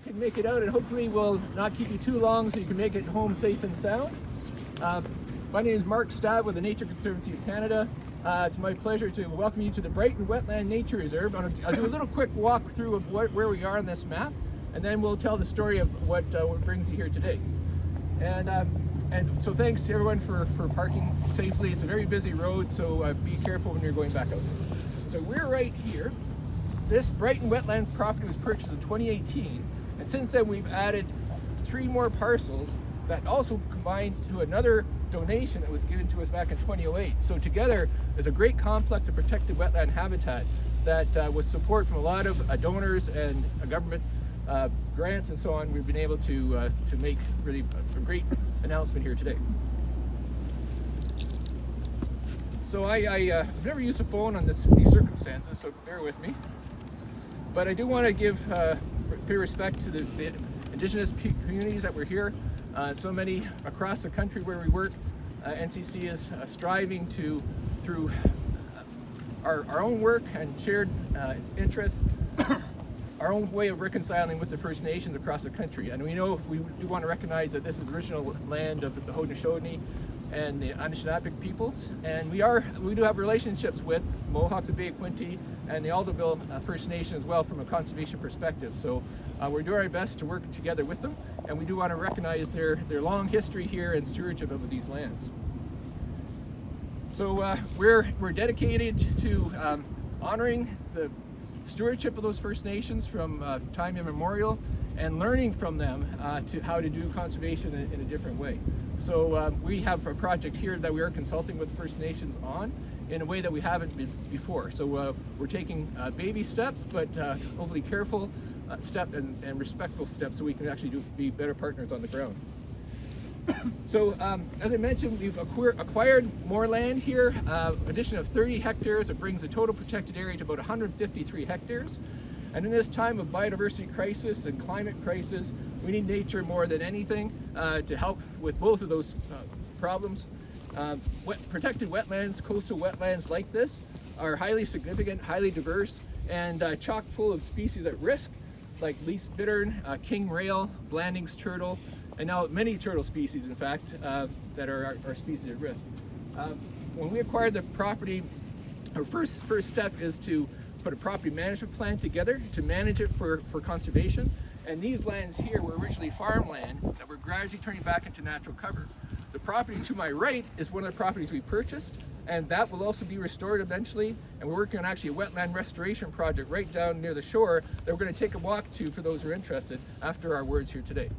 can make it out, and hopefully we'll not keep you too long so you can make it home safe and sound. My name is Mark Stab with the Nature Conservancy of Canada. It's my pleasure to welcome you to the Brighton Wetland Nature Reserve. I'll do a little quick walkthrough of where we are on this map, and then we'll tell the story of what brings you here today. And so thanks everyone for parking safely. It's a very busy road, so be careful when you're going back out. So we're right here. This Brighton Wetland property was purchased in 2018, and since then we've added 3 more parcels that also combined to another donation that was given to us back in 2008. So together there's a great complex of protected wetland habitat that with support from a lot of donors and government grants and so on, we've been able to make really a great announcement here today. So I've never used a phone on these circumstances, so bear with me. But I do want to pay respect to the Indigenous communities that were here. So many across the country where we work. NCC is striving to, through our own work and shared interests, our own way of reconciling with the First Nations across the country. And we know we do want to recognize that this is the original land of the Haudenosaunee and the Anishinaabe peoples. And we do have relationships with Mohawks of Bay of Quinte and the Alderville First Nation as well from a conservation perspective. So we're doing our best to work together with them, and we do want to recognize their long history here and stewardship of these lands. So we're dedicated to honoring the stewardship of those First Nations from time immemorial and learning from them to how to do conservation in a different way. So we have a project here that we are consulting with First Nations on in a way that we haven't before. So we're taking baby steps, but hopefully careful step and respectful steps so we can actually be better partners on the ground. So as I mentioned, we've acquired more land here, addition of 30 hectares. It brings the total protected area to about 153 hectares. And in this time of biodiversity crisis and climate crisis, we need nature more than anything to help with both of those problems. Protected wetlands, coastal wetlands like this, are highly significant, highly diverse, and chock full of species at risk, like least bittern, king rail, Blanding's turtle, and now many turtle species, in fact, that are species at risk. When we acquired the property, our first step is to put a property management plan together to manage it for conservation. And these lands here were originally farmland that we're gradually turning back into natural cover. The property to my right is one of the properties we purchased, and that will also be restored eventually. And we're working on actually a wetland restoration project right down near the shore that we're going to take a walk to for those who are interested after our words here today.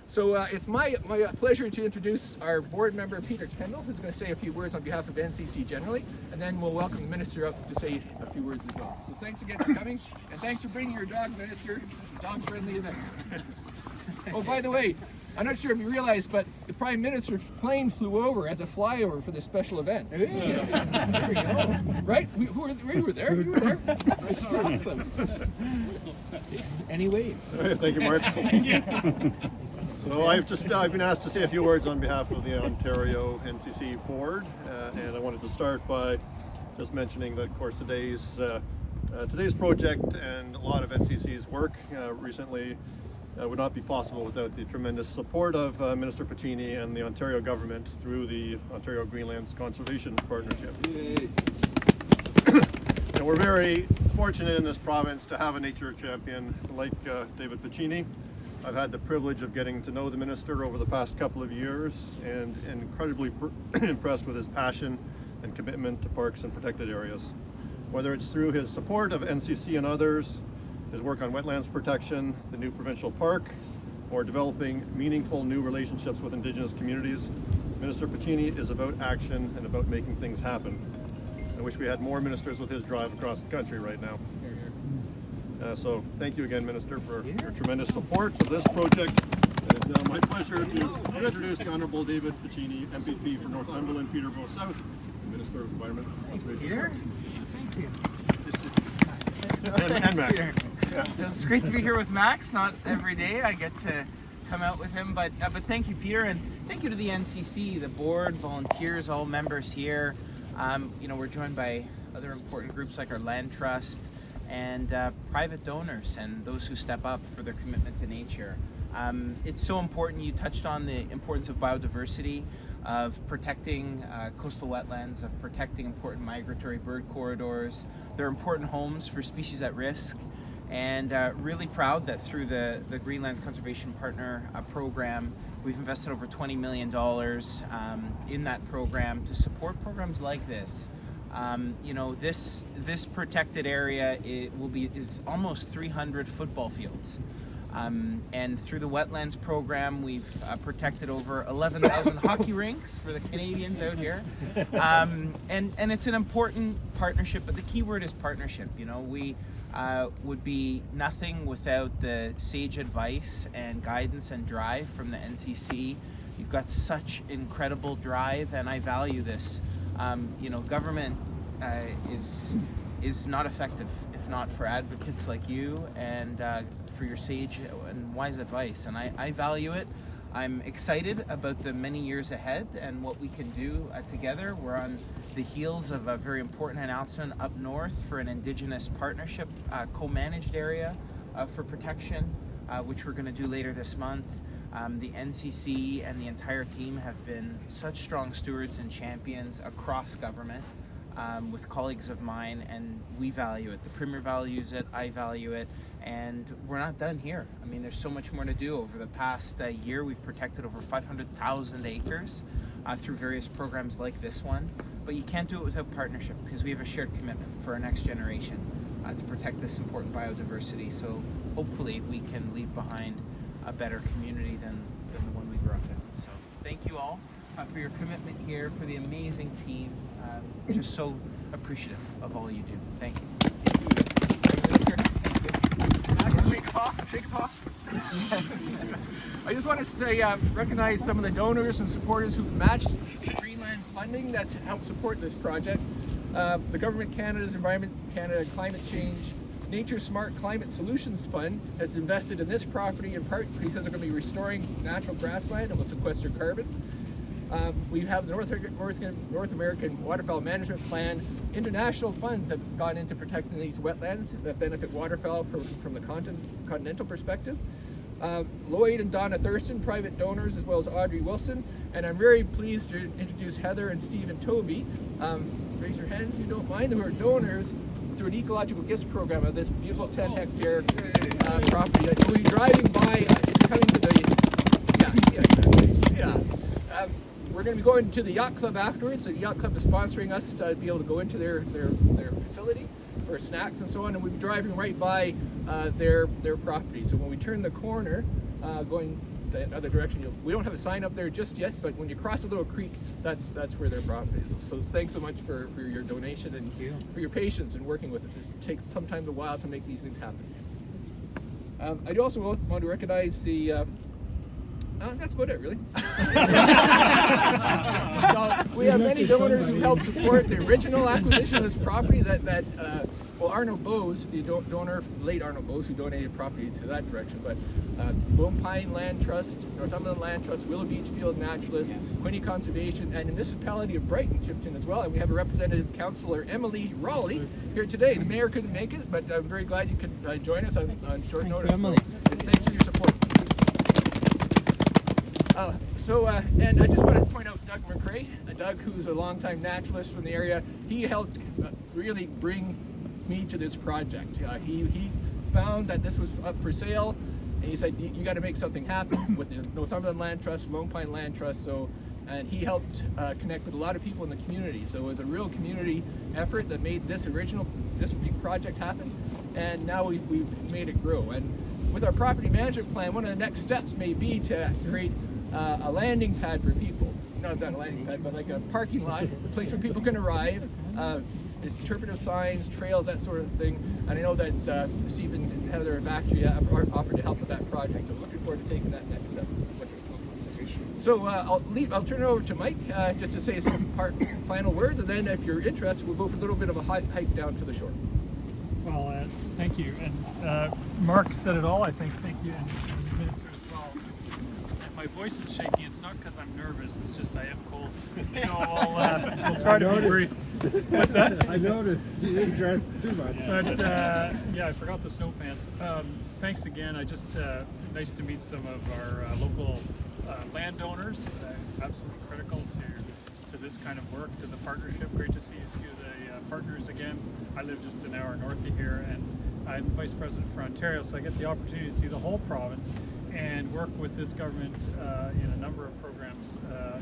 So it's my pleasure to introduce our board member, Peter Kendall, who's going to say a few words on behalf of NCC generally, and then we'll welcome the minister up to say a few words as well. So thanks again for coming, and thanks for bringing your dog, Minister. Dog-friendly event. Oh, by the way, I'm not sure if you realize, but the Prime Minister's plane flew over as a flyover for this special event. There we go. Right? We were there. You were there. That's awesome. Anyway. Thank you, Mark. So I've been asked to say a few words on behalf of the Ontario NCC board, and I wanted to start by just mentioning that, of course, today's project and a lot of NCC's work recently would not be possible without the tremendous support of Minister Piccini and the Ontario government through the Ontario Greenlands Conservation Partnership. And we're very fortunate in this province to have a nature champion like David Piccini. I've had the privilege of getting to know the minister over the past couple of years and incredibly impressed with his passion and commitment to parks and protected areas. Whether it's through his support of NCC and others, his work on wetlands protection, the new provincial park, or developing meaningful new relationships with Indigenous communities, Minister Piccini is about action and about making things happen. I wish we had more ministers with his drive across the country right now. So thank you again, Minister, for your tremendous support of this project. It is now my pleasure to introduce the Honourable David Piccini, MPP for Northumberland, Peterborough South, Minister of Environment. Thanks, Peter. Thank you. And Max. Yeah. It's great to be here with Max. Not every day I get to come out with him, but thank you, Peter, and thank you to the NCC, the board, volunteers, all members here. We're joined by other important groups like our Land Trust, and private donors and those who step up for their commitment to nature. It's so important. You touched on the importance of biodiversity, of protecting coastal wetlands, of protecting important migratory bird corridors. They're important homes for species at risk, and really proud that through the Greenlands Conservation Partner program, we've invested over $20 million in that program to support programs like this. You know, this protected area is almost 300 football fields. And through the Wetlands program, we've protected over 11,000 hockey rinks for the Canadians out here. And it's an important partnership, but the key word is partnership. You know, we would be nothing without the sage advice and guidance and drive from the NCC. You've got such incredible drive, and I value this. You know, government is not effective if not for advocates like you and for your sage and wise advice, and I value it. I'm excited about the many years ahead and what we can do together. We're on the heels of a very important announcement up north for an Indigenous partnership, co-managed area for protection, which we're going to do later this month. The NCC and the entire team have been such strong stewards and champions across government with colleagues of mine, and we value it. The Premier values it, I value it, and we're not done here. I mean, there's so much more to do. Over the past year, we've protected over 500,000 acres through various programs like this one, but you can't do it without partnership because we have a shared commitment for our next generation to protect this important biodiversity. So hopefully we can leave behind a better community than the one we grew up in. So thank you all for your commitment here, for the amazing team. Just so appreciative of all you do. Thank you. Shake it off. I just want to say, recognize some of the donors and supporters who've matched Greenland's funding that's helped support this project. The Government Canada's Environment Canada Climate Change Nature Smart Climate Solutions Fund has invested in this property in part because they're going to be restoring natural grassland and will sequester carbon. We have the North American Waterfowl Management Plan. International funds have gone into protecting these wetlands that benefit waterfowl from the continental perspective. Lloyd and Donna Thurston, private donors, as well as Audrey Wilson. And I'm very pleased to introduce Heather and Stephen Toby. Raise your hand if you don't mind, who are donors through an ecological gifts program of this beautiful 10-hectare property. You'll be driving by, coming to the, we're going to be going to the yacht club afterwards. So the yacht club is sponsoring us to be able to go into their facility for snacks and so on, and we'll be driving right by their property. So when we turn the corner, going the other direction, we don't have a sign up there just yet, but when you cross a little creek, that's where their property is. So thanks so much for your donation and for your patience in working with us. It takes sometimes a while to make these things happen. I do also want to recognize the that's about it, really. So we have many donors who helped support the original acquisition of this property. Well, Arnold Bowes, the donor, late Arnold Bowes, who donated property to that direction, but Lone Pine Land Trust, Northumberland Land Trust, Willow Beach Field Naturalists, Quinte Conservation, and the municipality of Brighton chipped in as well. And we have a representative, Councillor Emily Raleigh, here today. The mayor couldn't make it, but I'm very glad you could join us on short notice. Emily. So, thanks for your support. And I just want to point out Doug McRae. Doug, who's a longtime naturalist from the area, he helped really bring me to this project. He found that this was up for sale, and he said, you got to make something happen with the Northumberland Land Trust, Lone Pine Land Trust, and he helped connect with a lot of people in the community. So it was a real community effort that made this big project happen, and now we've made it grow. And with our property management plan, one of the next steps may be to create a landing pad for people. Not a landing pad, but like a parking lot, a place where people can arrive, interpretive signs, trails, that sort of thing. And I know that Stephen and Heather have actually offered to help with that project, so looking forward to taking that next step. So I'll turn it over to Mike just to say some final words, and then if you're interested, we'll go for a little bit of a hike down to the shore. Well, thank you. And Mark said it all, I think. Thank you, and the minister as well. my voice is shaking. It's not because I'm nervous. It's just I am cold. So we'll try to be brief. What's that? I noticed you didn't dress too much. But yeah, I forgot the snow pants. Thanks again. Nice to meet some of our local landowners. Absolutely critical to this kind of work, to the partnership. Great to see a few of the partners again. I live just an hour north of here, and I'm the Vice President for Ontario, so I get the opportunity to see the whole province and work with this government in a number of programs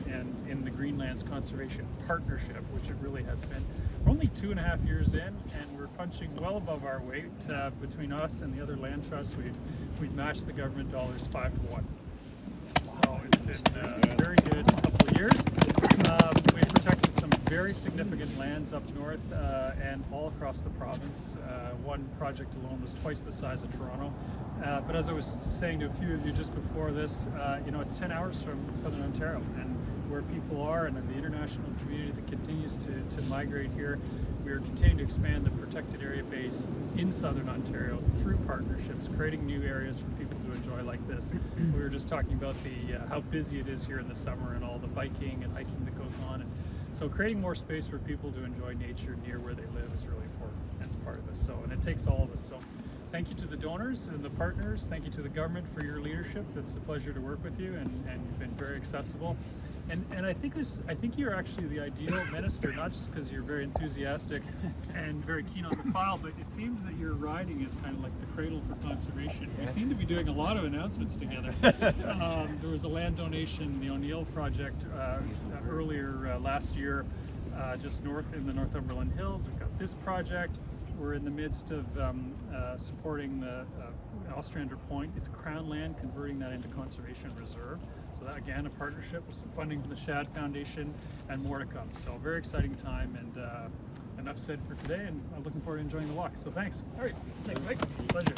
and in the Greenlands Conservation Partnership, which it really has been. We're only 2.5 years in, and we're punching well above our weight. Between us and the other land trusts, we've matched the government dollars 5-1. So it's been a very good couple of years. We've protected some very significant lands up north and all across the province. One project alone was twice the size of Toronto. But as I was saying to a few of you just before this, it's 10 hours from Southern Ontario, and where people are and the international community that continues to migrate here, we are continuing to expand the protected area base in Southern Ontario through partnerships, creating new areas for people to enjoy like this. We were just talking about how busy it is here in the summer and all the biking and hiking that goes on. And so creating more space for people to enjoy nature near where they live is really important. That's part of this. And it takes all of us. So thank you to the donors and the partners. Thank you to the government for your leadership. It's a pleasure to work with you, and you've been very accessible. And I think you're actually the ideal minister, not just because you're very enthusiastic and very keen on the file, but it seems that your riding is kind of like the cradle for conservation. We seem to be doing a lot of announcements together. There was a land donation, the O'Neill project, earlier last year, just north in the Northumberland Hills. We've got this project. We're in the midst of supporting the Ostrander Point. It's Crown land, converting that into conservation reserve. So that, again, a partnership with some funding from the Shad Foundation and more to come. So very exciting time, and enough said for today, and I'm looking forward to enjoying the walk. So thanks. All right, thanks, Mike. Pleasure.